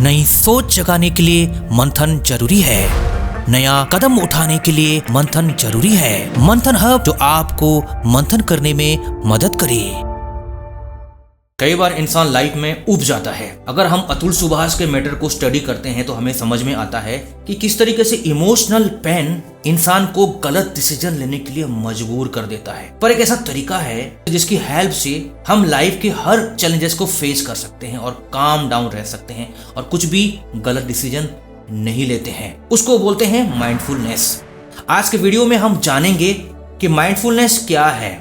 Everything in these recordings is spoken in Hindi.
नई सोच जगाने के लिए मंथन जरूरी है। नया कदम उठाने के लिए मंथन जरूरी है। मंथन हब जो आपको मंथन करने में मदद करे। कई बार इंसान लाइफ में उब जाता है। अगर हम अतुल सुभाष के मैटर को स्टडी करते हैं तो हमें समझ में आता है कि किस तरीके से इमोशनल पेन इंसान को गलत डिसीजन लेने के लिए मजबूर कर देता है। पर एक ऐसा तरीका है जिसकी हेल्प से हम लाइफ के हर चैलेंजेस को फेस कर सकते हैं और काम डाउन रह सकते हैं और कुछ भी गलत डिसीजन नहीं लेते हैं। उसको बोलते हैं माइंडफुलनेस। आज के वीडियो में हम जानेंगे कि माइंडफुलनेस क्या है,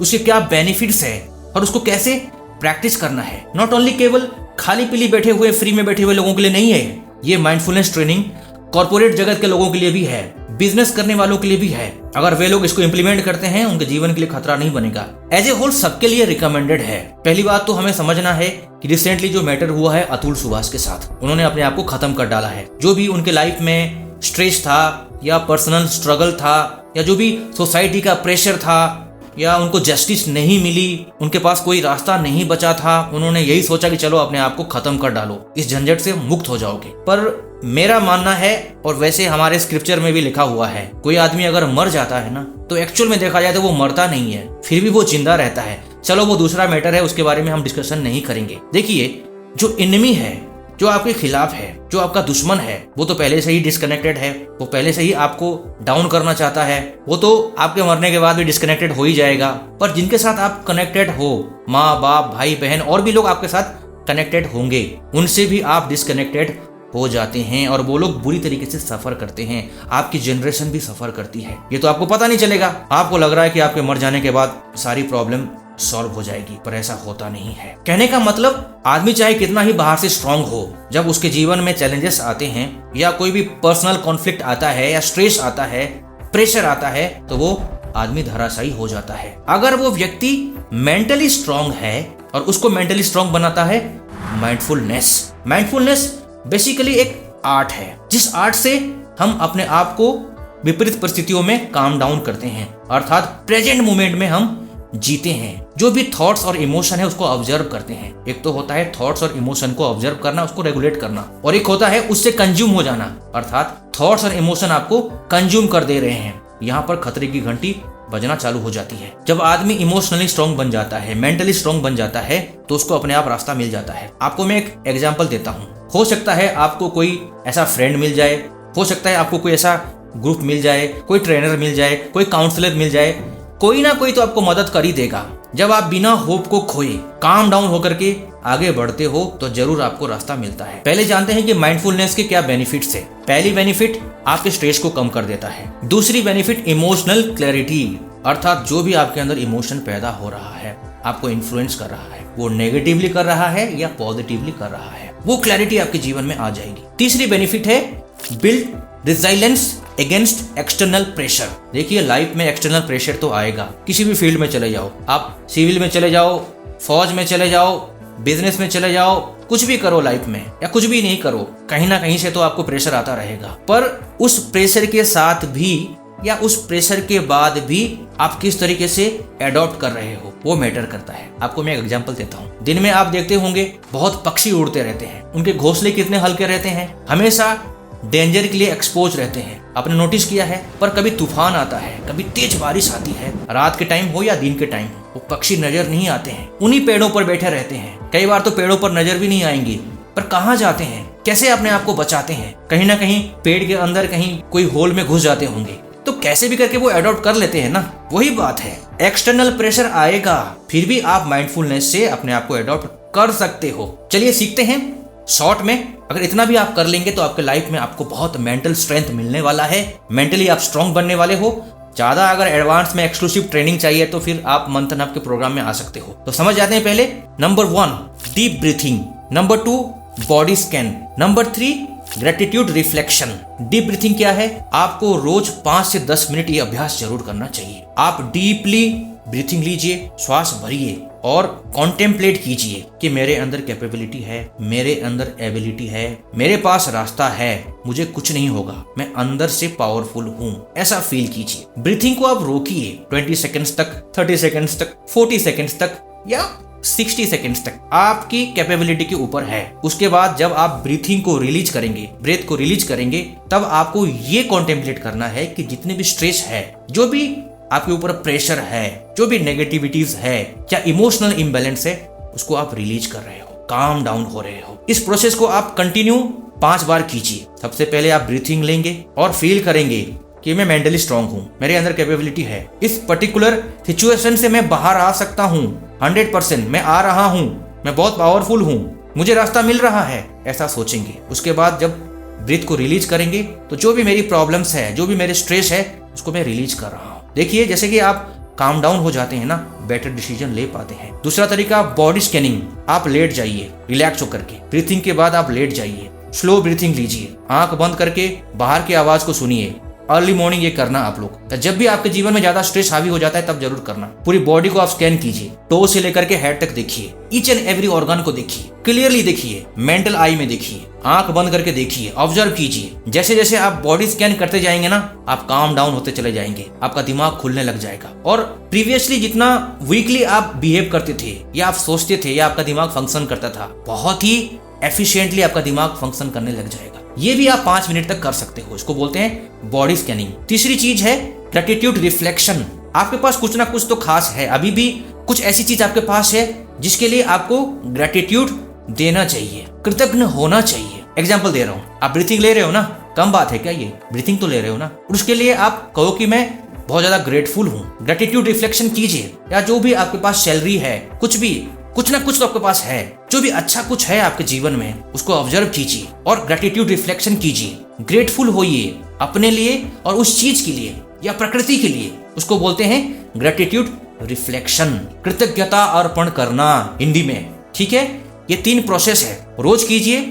उसके क्या बेनिफिट्स है और उसको कैसे प्रैक्टिस करना है। नॉट ओनली केवल खाली पीली बैठे हुए फ्री में बैठे हुए लोगों के लिए नहीं है ये माइंडफुलनेस ट्रेनिंग, कॉर्पोरेट जगत के लोगों के लिए भी है, बिजनेस करने वालों के लिए भी है। अगर वे लोग इसको इंप्लीमेंट करते हैं उनके जीवन के लिए खतरा नहीं बनेगा। एज ए होल सबके लिए रिकमेंडेड है। पहली बात तो हमें समझना है कि रिसेंटली जो मैटर हुआ है अतुल सुभाष के साथ, उन्होंने अपने आप को खत्म कर डाला है। जो भी उनके लाइफ में स्ट्रेस था या पर्सनल स्ट्रगल था या जो भी सोसाइटी का प्रेशर था या उनको जस्टिस नहीं मिली, उनके पास कोई रास्ता नहीं बचा था, उन्होंने यही सोचा कि चलो अपने आप को खत्म कर डालो, इस झंझट से मुक्त हो जाओगे। पर मेरा मानना है, और वैसे हमारे स्क्रिप्चर में भी लिखा हुआ है, कोई आदमी अगर मर जाता है ना तो एक्चुअल में देखा जाए तो वो मरता नहीं है, फिर भी वो जिंदा रहता है। चलो वो दूसरा मैटर है, उसके बारे में हम डिस्कशन नहीं करेंगे। देखिए, जो एनिमी है, जो आपके खिलाफ है, जो आपका दुश्मन है, वो तो पहले से ही डिस्कनेक्टेड है, वो पहले से ही आपको डाउन करना चाहता है, वो तो आपके मरने के बाद भी डिस्कनेक्टेड हो ही जाएगा। पर जिनके साथ आप कनेक्टेड हो, माँ बाप भाई बहन और भी लोग आपके साथ कनेक्टेड होंगे, उनसे भी आप डिस्कनेक्टेड हो जाते हैं और वो लोग बुरी तरीके से सफर करते हैं। आपकी जनरेशन भी सफर करती है। ये तो आपको पता नहीं चलेगा, आपको लग रहा है कि आपके मर जाने के बाद सारी प्रॉब्लम सॉल्व हो जाएगी, पर ऐसा होता नहीं है। कहने का मतलब, आदमी चाहे कितना ही बाहर से स्ट्रांग हो, जब उसके जीवन में चैलेंजेस आते हैं या कोई भी पर्सनल कॉन्फ्लिक्ट आता है या स्ट्रेस आता है, प्रेशर आता है, तो वो आदमी धराशायी हो जाता है। अगर वो व्यक्ति मेंटली स्ट्रांग है और उसको मेंटली स्ट्रांग बनाता है माइंडफुलनेस। माइंडफुलनेस बेसिकली एक आर्ट है, जिस आर्ट से हम अपने आप को विपरीत परिस्थितियों में काम डाउन करते हैं, अर्थात प्रेजेंट मोमेंट में हम जीते हैं। जो भी थॉट्स और इमोशन है उसको ऑब्जर्व करते हैं। एक तो होता है थॉट्स और इमोशन को ऑब्जर्व करना, उसको रेगुलेट करना, और एक होता है उससे कंज्यूम हो जाना, अर्थात थॉट्स और इमोशन आपको कंज्यूम कर दे रहे हैं। यहाँ पर खतरे की घंटी बजना चालू हो जाती है। जब आदमी इमोशनली स्ट्रांग बन जाता है, मेंटली स्ट्रांग बन जाता है, तो उसको अपने आप रास्ता मिल जाता है। आपको मैं एक एग्जांपल देता हूँ। हो सकता है आपको कोई ऐसा फ्रेंड मिल जाए, हो सकता है आपको कोई ऐसा ग्रुप मिल जाए, कोई ट्रेनर मिल जाए, कोई काउंसलर मिल जाए, कोई ना कोई तो आपको मदद कर ही देगा। जब आप बिना होप को खोए काम डाउन होकर के आगे बढ़ते हो तो जरूर आपको रास्ता मिलता है। पहले जानते हैं कि माइंडफुलनेस के क्या बेनिफिट्स है। पहली बेनिफिट, आपके स्ट्रेस को कम कर देता है। दूसरी बेनिफिट, इमोशनल क्लैरिटी, अर्थात जो भी आपके अंदर इमोशन पैदा हो रहा है, आपको इन्फ्लुएंस कर रहा है, वो नेगेटिवली कर रहा है या पॉजिटिवली कर रहा है, वो क्लैरिटी आपके जीवन में आ जाएगी। तीसरी बेनिफिट है build resilience against external pressure. देखिए, लाइफ में एक्सटर्नल प्रेशर तो आएगा। किसी भी फील्ड में चले जाओ, आप सिविल में चले जाओ, फौज में चले जाओ, बिजनेस में चले जाओ, कुछ भी करो लाइफ में या कुछ भी नहीं करो, कहीं ना कहीं से तो आपको प्रेशर आता रहेगा। पर उस प्रेशर के साथ भी या उस प्रेशर के बाद भी आप किस तरीके से एडॉप्ट कर रहे हो, वो मैटर करता है। आपको मैं एक एग्जांपल देता हूँ। दिन में आप देखते होंगे बहुत पक्षी उड़ते रहते हैं, उनके घोंसले कितने हल्के रहते हैं, हमेशा डेंजर के लिए एक्सपोज रहते हैं। आपने नोटिस किया है? पर कभी तूफान आता है, कभी तेज बारिश आती है, रात के टाइम हो या दिन के टाइम, वो पक्षी नजर नहीं आते हैं, उन्हीं पेड़ों पर बैठे रहते हैं। कई बार तो पेड़ों पर नजर भी नहीं आएंगे, पर कहाँ जाते हैं, कैसे अपने आप को बचाते हैं? कहीं ना कहीं पेड़ के अंदर कहीं कोई होल में घुस जाते होंगे, तो कैसे भी करके वो एडॉप्ट कर लेते हैं ना। वही बात है, एक्सटर्नल प्रेशर आएगा, फिर भी आप माइंडफुलनेस से अपने आप को एडॉप्ट कर सकते हो। चलिए सीखते हैं शॉर्ट में। अगर इतना भी आप कर लेंगे तो आपके लाइफ में आपको बहुत मेंटल स्ट्रेंथ मिलने वाला है, मेंटली आप स्ट्रांग बनने वाले हो। ज्यादा अगर एडवांस में एक्सक्लूसिव ट्रेनिंग चाहिए तो फिर आप मंथन हब के प्रोग्राम में आ सकते हो। तो समझ जाते हैं। पहले number 1 deep breathing, number 2 body scan, number 3 gratitude reflection. Deep breathing क्या है? आपको रोज 5 से 10 मिनट ये अभ्यास जरूर करना चाहिए। आप डीपली ब्रीथिंग लीजिए, श्वास भरिए और कॉन्टेम्पलेट कीजिए कि मेरे अंदर कैपेबिलिटी है, मेरे अंदर एबिलिटी है, मेरे पास रास्ता है, मुझे कुछ नहीं होगा, मैं अंदर से पावरफुल हूँ, ऐसा फील कीजिए। ब्रीथिंग को आप रोकिए 20 सेकंड्स तक, 30 सेकंड्स तक, 40 सेकंड्स तक या 60 सेकेंड्स तक आपकी कैपेबिलिटी के ऊपर है। उसके बाद जब आप ब्रीथिंग को रिलीज करेंगे, ब्रेथ को रिलीज करेंगे, तब आपको ये कॉन्टेम्पलेट करना है कि जितने भी स्ट्रेस है, जो भी आपके ऊपर प्रेशर है, जो भी नेगेटिविटीज है या इमोशनल इम्बैलेंस है, उसको आप रिलीज कर रहे हो, काम डाउन हो रहे हो। इस प्रोसेस को आप कंटिन्यू 5 बार कीजिए। सबसे पहले आप ब्रीथिंग लेंगे और फील करेंगे कि मैं मेंटली स्ट्रांग हूँ, मेरे अंदर कैपेबिलिटी है, इस पर्टिकुलर सिचुएशन से मैं बाहर आ सकता हूँ, 100% मैं आ रहा हूँ, मैं बहुत पावरफुल हूँ, मुझे रास्ता मिल रहा है, ऐसा सोचेंगे। उसके बाद जब ब्रीथ को रिलीज करेंगे तो जो भी मेरी प्रॉब्लम्स है, जो भी मेरे स्ट्रेस है, उसको मैं रिलीज कर रहा हूँ। देखिए जैसे कि आप काम डाउन हो जाते हैं ना, बेटर डिसीजन ले पाते हैं। दूसरा तरीका बॉडी स्कैनिंग। आप लेट जाइए रिलैक्स होकर के, ब्रीथिंग के बाद आप लेट जाइए, स्लो ब्रीथिंग लीजिए, आंख बंद करके बाहर की आवाज को सुनिए। अर्ली मॉर्निंग ये करना आप लोग, तो जब भी आपके जीवन में ज्यादा स्ट्रेस हावी हो जाता है तब जरूर करना। पूरी बॉडी को आप स्कैन कीजिए, टो से लेकर के हेड तक देखिए, ईच एंड एवरी ऑर्गन को देखिए, क्लियरली देखिए, मेंटल आई में देखिए, आंख बंद करके देखिए, ऑब्जर्व कीजिए। जैसे जैसे आप बॉडी स्कैन करते जाएंगे ना, आप काम डाउन होते चले जाएंगे, आपका दिमाग खुलने लग जाएगा और प्रीवियसली जितना वीकली आप बिहेव करते थे या आप सोचते थे या आपका दिमाग फंक्शन करता था, बहुत ही एफिशिएंटली आपका दिमाग फंक्शन करने लग जाएगा। ये भी आप 5 मिनट तक कर सकते हो, इसको बोलते हैं बॉडी स्कैनिंग। तीसरी चीज है ग्रेटिट्यूड रिफ्लेक्शन। आपके पास कुछ ना कुछ तो खास है, अभी भी कुछ ऐसी चीज आपके पास है जिसके लिए आपको ग्रेटिट्यूड देना चाहिए, कृतज्ञ होना चाहिए। एग्जाम्पल दे रहा हूँ, आप ब्रीथिंग ले रहे हो ना, कम बात है क्या ये, ब्रीथिंग तो ले रहे हो ना, उसके लिए आप कहो कि मैं बहुत ज्यादा ग्रेटफुल हूँ। ग्रेटिट्यूड रिफ्लेक्शन कीजिए, या जो भी आपके पास सैलरी है, कुछ भी, कुछ ना कुछ तो आपके पास है, जो भी अच्छा कुछ है आपके जीवन में, उसको ऑब्जर्व कीजिए और ग्रेटिट्यूड रिफ्लेक्शन कीजिए। ग्रेटफुल होइए अपने लिए और उस चीज के लिए या प्रकृति के लिए, उसको बोलते हैं ग्रेटिट्यूड रिफ्लेक्शन, कृतज्ञता अर्पण करना हिंदी में। ठीक है, ये 3 प्रोसेस है, रोज कीजिए,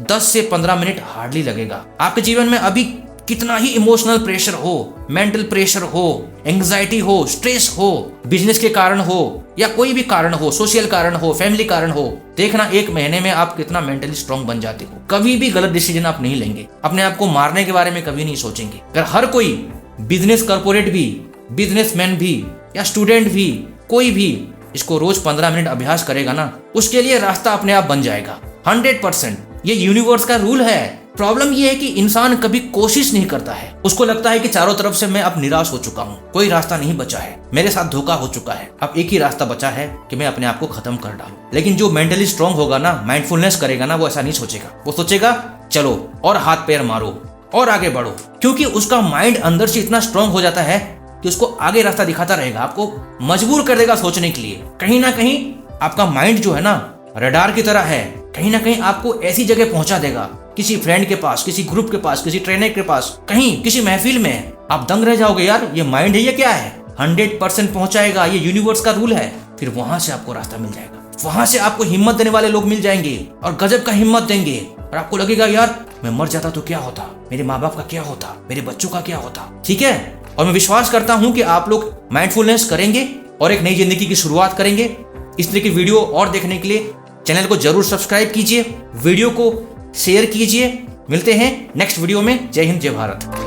10 से 15 मिनट हार्डली लगेगा। आपके जीवन में अभी कितना ही इमोशनल प्रेशर हो, मेंटल प्रेशर हो, एंग्जाइटी हो, स्ट्रेस हो, बिजनेस के कारण हो या कोई भी कारण हो, सोशल कारण हो, फैमिली कारण हो, देखना 1 महीने में आप कितना मेंटली स्ट्रांग बन जाते हो। कभी भी गलत डिसीजन आप नहीं लेंगे, अपने आप को मारने के बारे में कभी नहीं सोचेंगे। अगर हर कोई बिजनेस कॉर्पोरेट भी, बिजनेसमैन भी या स्टूडेंट भी, कोई भी इसको रोज 15 मिनट अभ्यास करेगा ना, उसके लिए रास्ता अपने आप बन जाएगा 100%। ये यूनिवर्स का रूल है। प्रॉब्लम ये है कि इंसान कभी कोशिश नहीं करता है, उसको लगता है कि चारों तरफ से मैं अब निराश हो चुका हूँ, कोई रास्ता नहीं बचा है, मेरे साथ धोखा हो चुका है, अब एक ही रास्ता बचा है कि मैं अपने आप को खत्म कर डालूं। लेकिन जो मेंटली स्ट्रांग होगा ना, माइंडफुलनेस करेगा ना, वो ऐसा नहीं सोचेगा, वो सोचेगा चलो और हाथ पैर मारो और आगे बढ़ो, क्योंकि उसका माइंड अंदर से इतना स्ट्रांग हो जाता है कि उसको आगे रास्ता दिखाता रहेगा, आपको मजबूर कर देगा सोचने के लिए। कहीं ना कहीं आपका माइंड जो है ना, रडार की तरह है, कहीं ना कहीं आपको ऐसी जगह पहुंचा देगा, किसी फ्रेंड के पास, किसी ग्रुप के पास, किसी ट्रेनर के पास, कहीं किसी महफिल में, आप दंग रह जाओगे, यार ये माइंड है या क्या है। 100% पहुंचाएगा, ये यूनिवर्स का रूल है। फिर वहां से आपको रास्ता मिल जाएगा, वहां से आपको हिम्मत देने वाले लोग मिल जाएंगे और गजब का हिम्मत देंगे, और आपको लगेगा यार मैं मर जाता तो क्या होता, मेरे माँ बाप का क्या होता, मेरे बच्चों का क्या होता। ठीक है, और मैं विश्वास करता हूं कि आप लोग माइंडफुलनेस करेंगे और एक नई जिंदगी की शुरुआत करेंगे। इस तरह की वीडियो और देखने के लिए चैनल को जरूर सब्सक्राइब कीजिए, वीडियो को शेयर कीजिए। मिलते हैं नेक्स्ट वीडियो में। जय हिंद, जय भारत।